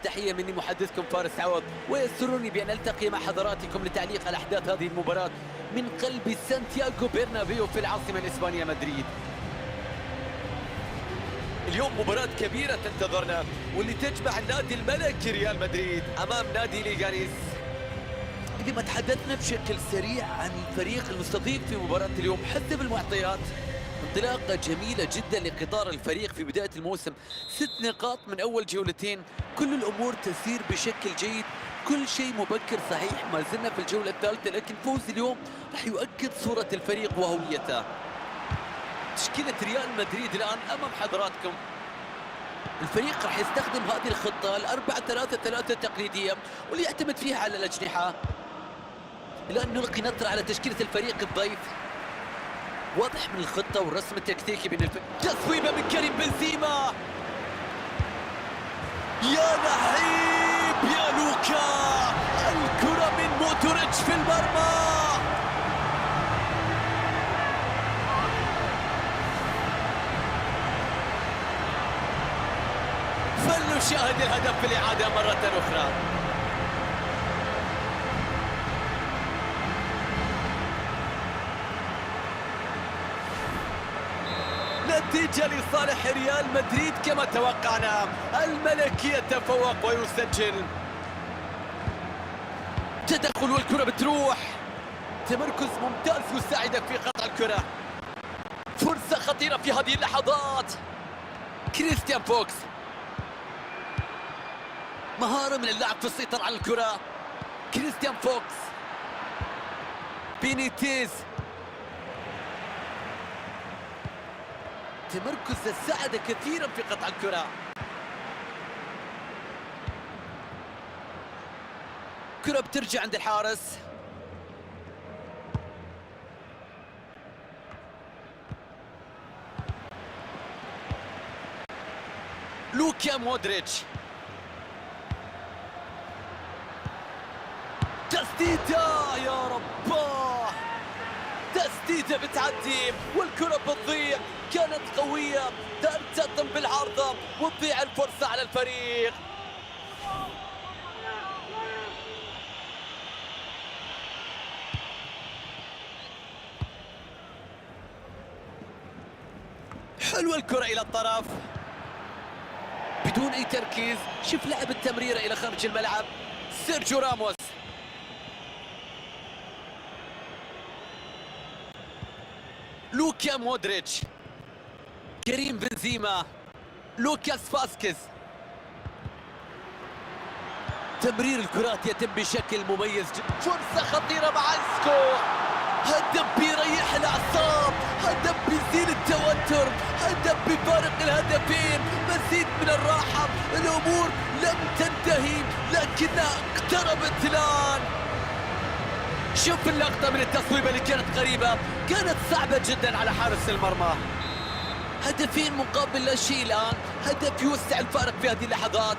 تحية مني محدثكم فارس عوض، ويسرني بأن ألتقي مع حضراتكم لتعليق على أحداث هذه المباراة من قلب سانتياغو برنابيو في العاصمة الإسبانية مدريد. اليوم مباراة كبيرة تنتظرنا، واللي تجمع النادي الملكي ريال مدريد أمام نادي ليغانيس. إذا ما تحدثنا بشكل سريع عن الفريق المستضيف في مباراة اليوم حسب المعطيات، انطلاقة جميلة جدا لقطار الفريق في بداية الموسم، 6 نقاط من أول جولتين، كل الأمور تسير بشكل جيد، كل شيء مبكر صحيح. ما زلنا في الجولة الثالثة، لكن فوز اليوم راح يؤكد صورة الفريق وهويته. تشكيلة ريال مدريد الآن أمام حضراتكم. الفريق راح يستخدم هذه الخطة 4-3-3 تقليدية، واللي يعتمد فيها على الأجنحة. الآن نلقي نظرة على تشكيلة الفريق الضيف. واضح من الخطة والرسم التكتيكي بين تصويبة من كريم بنزيما. يا لعيب يا لوكا، الكرة من مودريتش في المرمى. فلنشاهد الهدف في الإعادة مرة أخرى. نتيجة لصالح ريال مدريد كما توقعنا، الملكي يتفوق ويسجل. تدخل والكرة بتروح، تمركز ممتاز يساعدك في قطع الكرة. فرصة خطيرة في هذه اللحظات. كريستيان فوكس، مهارة من اللاعب في السيطرة على الكرة. كريستيان فوكس، بينيتيز، تمركز ساعد كثيرا في قطع الكرة. كرة بترجع عند الحارس. لوكا مودريتش، تسديدة يا رباه، تسديدة بتعدي والكرة بتضيع. كانت قوية، ترتطم بالعارضة وتضيع الفرصة على الفريق. حلوة الكرة إلى الطرف بدون أي تركيز. شوف لعب التمريرة إلى خارج الملعب. سيرجيو راموس، لوكا مودريتش، كريم بنزيما، لوكاس فاسكيز. تمرير الكرات يتم بشكل مميز جدا. فرصة خطيرة مع اسكو، هدف بيريح الأعصاب، هدف بيزيل التوتر، هدف بفارق الهدفين، مزيد من الراحة. الأمور لم تنتهي لكنها اقتربت الآن. شوف اللقطة من التصويبة اللي كانت قريبة، كانت صعبة جدا على حارس المرمى. هدفين مقابل لا شيء الآن، هدف يوسع الفارق في هذه اللحظات.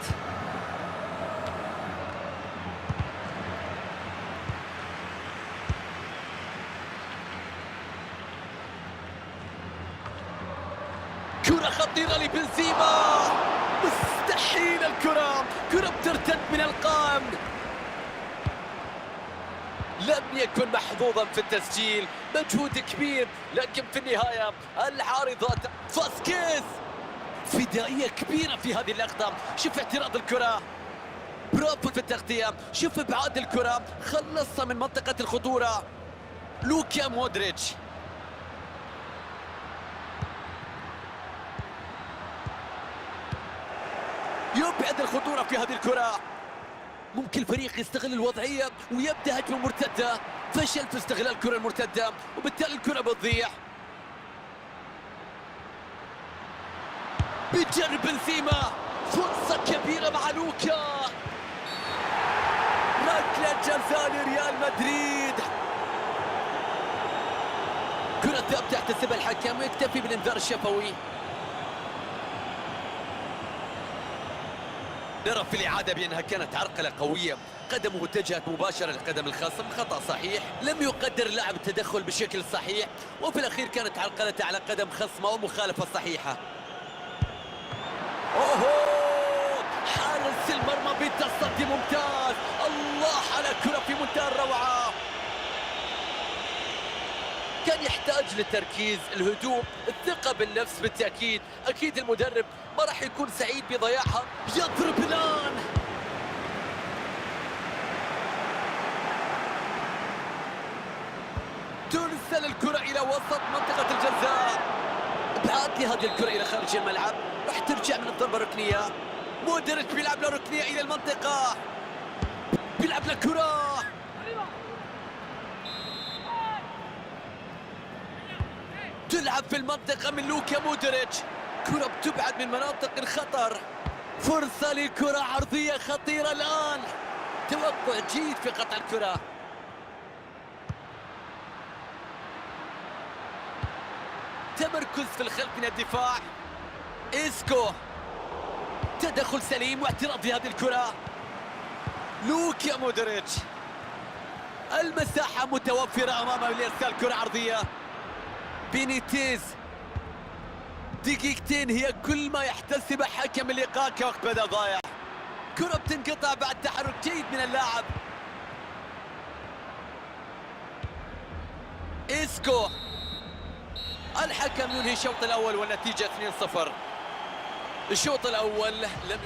كرة خطيرة لبنزيما، مستحيل الكرة، كرة بترتد من القائم. لم يكن محظوظا في التسجيل، مجهود كبير، لكن في النهاية العارضة. فاسكيز، فدائية كبيرة في هذه اللقطة. شوف اعتراض الكرة، برافو في التغطية. شوف ابعاد الكرة، خلصها من منطقة الخطورة. لوكا مودريتش، يبعد الخطورة في هذه الكرة. ممكن الفريق يستغل الوضعية ويبدأ هجمة مرتدة. فشل في استغلال الكرة المرتدة وبالتالي الكرة بتضيع. بيجرب بنزيما، فرصة كبيرة مع لوكا. ركلة جزاء لريال مدريد. كرة ثابتة يحتسبها الحكم ويكتفي بالإنذار الشفوي. نرى في الإعادة بأنها كانت عرقلة قوية، قدمه اتجهت مباشرة لقدم الخصم، خطأ صحيح، لم يقدر اللاعب التدخل بشكل صحيح، وفي الأخير كانت عرقلته على قدم خصمه ومخالفة صحيحة. أوه، حارس المرمى كان يحتاج للتركيز، الهدوء، الثقة بالنفس بالتأكيد. أكيد المدرب ما راح يكون سعيد بضياعها. يضرب الآن، ترسل الكرة إلى وسط منطقة الجزاء. ابعاد لي هذه الكرة إلى خارج الملعب، راح ترجع من الضربة الركنية. مودريتش بيلعب له ركنية إلى المنطقة، بيلعب له كرة، تلعب في المنطقة من لوكا مودريتش، كرة بتبعد من مناطق الخطر. فرصة لكرة عرضية خطيرة الآن، توقع جيد في قطع الكرة. تمركز في الخلف من الدفاع. إسكو، تدخل سليم واعتراض في هذه الكرة. لوكا مودريتش، المساحة متوفرة أمامه لإرسال كرة عرضية. بينيتيز، دقيقتين هي كل ما يحتسبه حكم اللقاء كوقت بدل ضايع. كرة بتنقطع بعد تحرك جيد من اللاعب. إسكو، الحكم ينهي الشوط الأول والنتيجة 2-0. الشوط الأول لم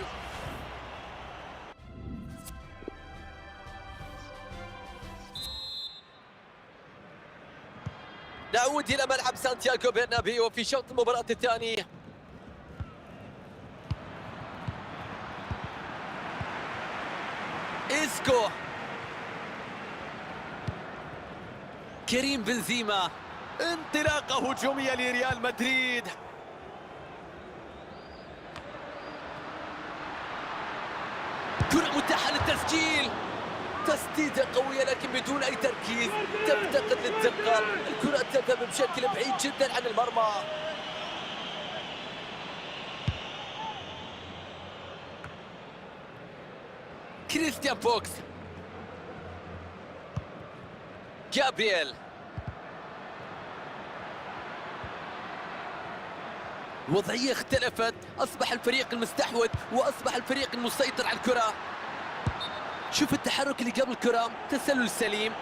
نعود إلى ملعب سانتياغو برنابيو في شوط المباراة الثاني. إسكو، كريم بنزيما، انطلاقة هجومية لريال مدريد. كرة متاحة للتسجيل، تسديدة قوية لكن بدون أي تركيز، تفتقد للدقة. الكرة تذهب بشكل بعيد جدا عن المرمى. كريستيان فوكس، جابرييل، الوضعية اختلفت، أصبح الفريق المستحوذ وأصبح الفريق المسيطر على الكرة. شوف التحرك اللي قبل الكرة، تسلل سليم.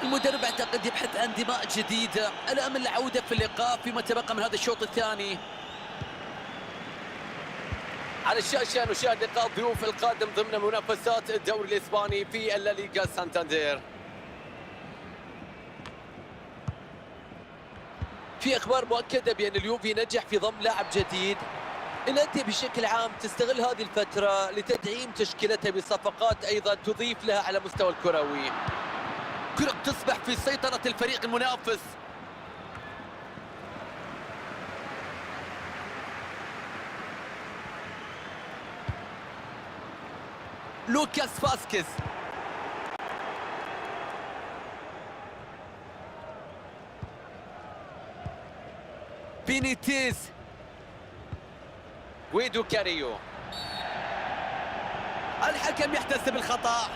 المدرب اعتقد يبحث عن دماء جديدة، الأمل العودة في اللقاء فيما تبقى من هذا الشوط الثاني. على الشاشة نشاهد لقاء الضيوف القادم ضمن منافسات الدوري الإسباني في الليغا سانتاندير. في أخبار مؤكدة بأن اليوفي نجح في ضم لاعب جديد. الأندية بشكل عام تستغل هذه الفترة لتدعيم تشكيلتها بصفقات أيضا تضيف لها على مستوى الكروي. كرة تصبح في سيطرة الفريق المنافس. لوكاس فاسكيز، بينيتيز، ويدو كاريو. الحكم يحتسب الخطأ.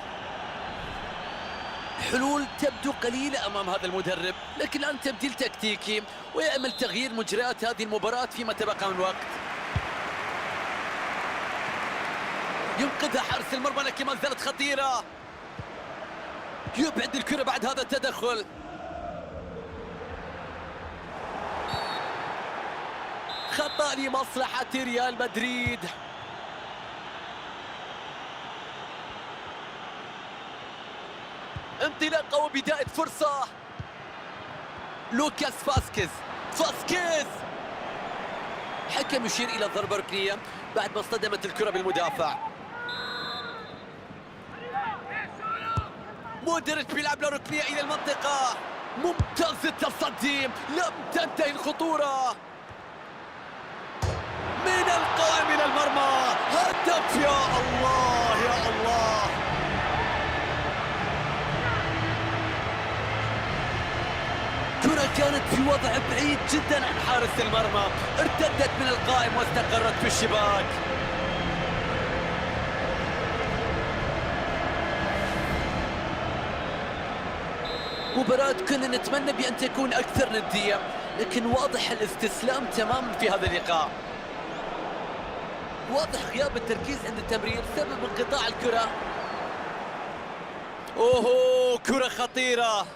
حلول تبدو قليلة أمام هذا المدرب، لكن الآن تبديل تكتيكي ويعمل تغيير مجريات هذه المباراة فيما تبقى من وقت. ينقذها حارس المرمى لكن ما زالت خطيرة. يبعد الكرة بعد هذا التدخل. خطأ لمصلحة ريال مدريد. انطلاقة وبداية فرصة. لوكاس فاسكيز، فاسكيز، حكم يشير إلى ضربة ركنية بعد ما اصطدمت الكرة بالمدافع. مودريتش بيلعب له ركنية إلى المنطقة. ممتاز التصدي، لم تنتهي الخطورة. من القائم إلى المرمى، هدف. يا الله يا الله. كرة كانت في وضع بعيد جدا عن حارس المرمى، ارتدت من القائم واستقرت في الشباك. مباراة كنا نتمنى بأن تكون أكثر ندية، لكن واضح الاستسلام تماما في هذا اللقاء. واضح غياب التركيز عند التمرير سبب انقطاع الكرة. اوه، كرة خطيرة.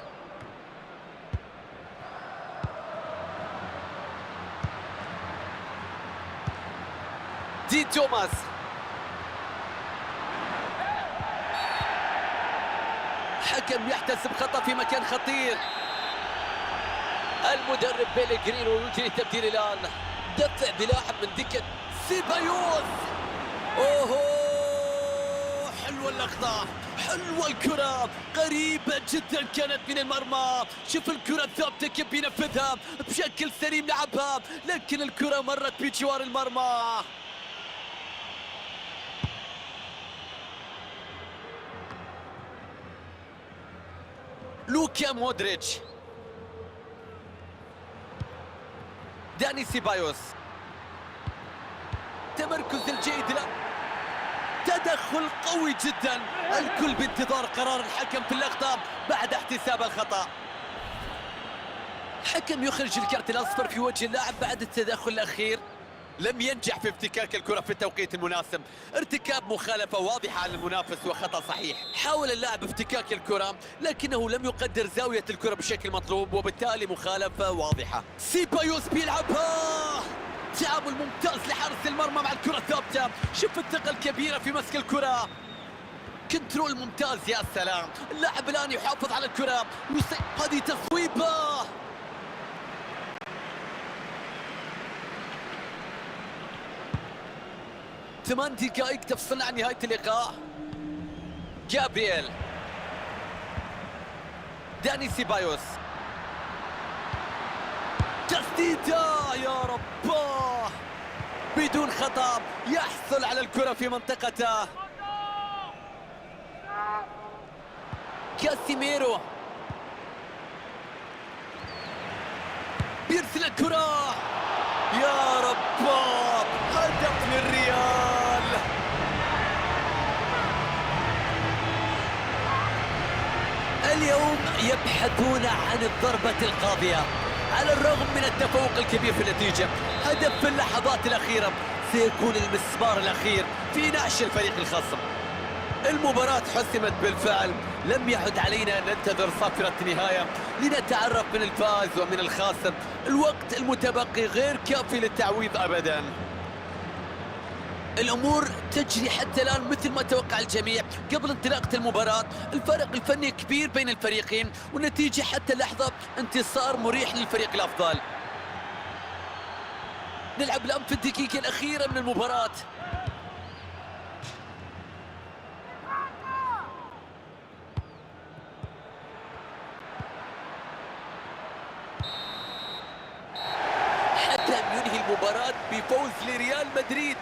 دي توماس. حكم يحتسب خطأ في مكان خطير. المدرب بيليغرينو يجري التبديل الآن. دفع بلاعب من دكة سيبايوس. اوهو حلوة اللقطة، حلوة الكرة، قريبة جدا كانت من المرمى. شوف الكرة الثابتة كيف بينفذها بشكل سليم، لعبها لكن الكرة مرت بجوار المرمى. لوكا مودريتش، داني سيبايوس، تمركز الجيد له، تدخل قوي جدا. الكل بانتظار قرار الحكم في اللقطة بعد احتساب الخطأ. حكم يخرج الكارت الأصفر في وجه اللاعب بعد التدخل الأخير. لم ينجح في افتكاك الكرة في التوقيت المناسب، ارتكاب مخالفة واضحة على المنافس وخطأ صحيح. حاول اللاعب افتكاك الكرة لكنه لم يقدر زاوية الكرة بشكل مطلوب، وبالتالي مخالفة واضحة. سيبايوس بيلعبها، تعامل ممتاز لحارس المرمى مع الكرة الثابتة. شوف الثقة الكبيرة في مسك الكرة، كنترول ممتاز. يا سلام، اللاعب الآن يحافظ على الكرة. هذه تصويبة. ثمان دقائق تفصلنا عن نهاية اللقاء. جابرييل، داني سيبايوس، تسديدة يا رباه بدون خطأ، يحصل على الكرة في منطقته. كاسيميرو بيرسل الكرة، يا رباه هدف للريال. اليوم يبحثون عن الضربة القاضية على الرغم من التفوق الكبير في النتيجة. هدف في اللحظات الأخيرة سيكون المسمار الأخير في نعش الفريق الخصم. المباراة حسمت بالفعل، لم يعد علينا أن ننتظر صافرة النهاية لنتعرف من الفائز ومن الخاسر. الوقت المتبقي غير كافي للتعويض أبداً. الأمور تجري حتى الآن مثل ما توقع الجميع قبل انطلاقة المباراة. الفرق الفني كبير بين الفريقين، والنتيجة حتى اللحظة انتصار مريح للفريق الأفضل. نلعب الآن في الدقيقة الأخيرة من المباراة. حتى ينهي المباراة بفوز لريال مدريد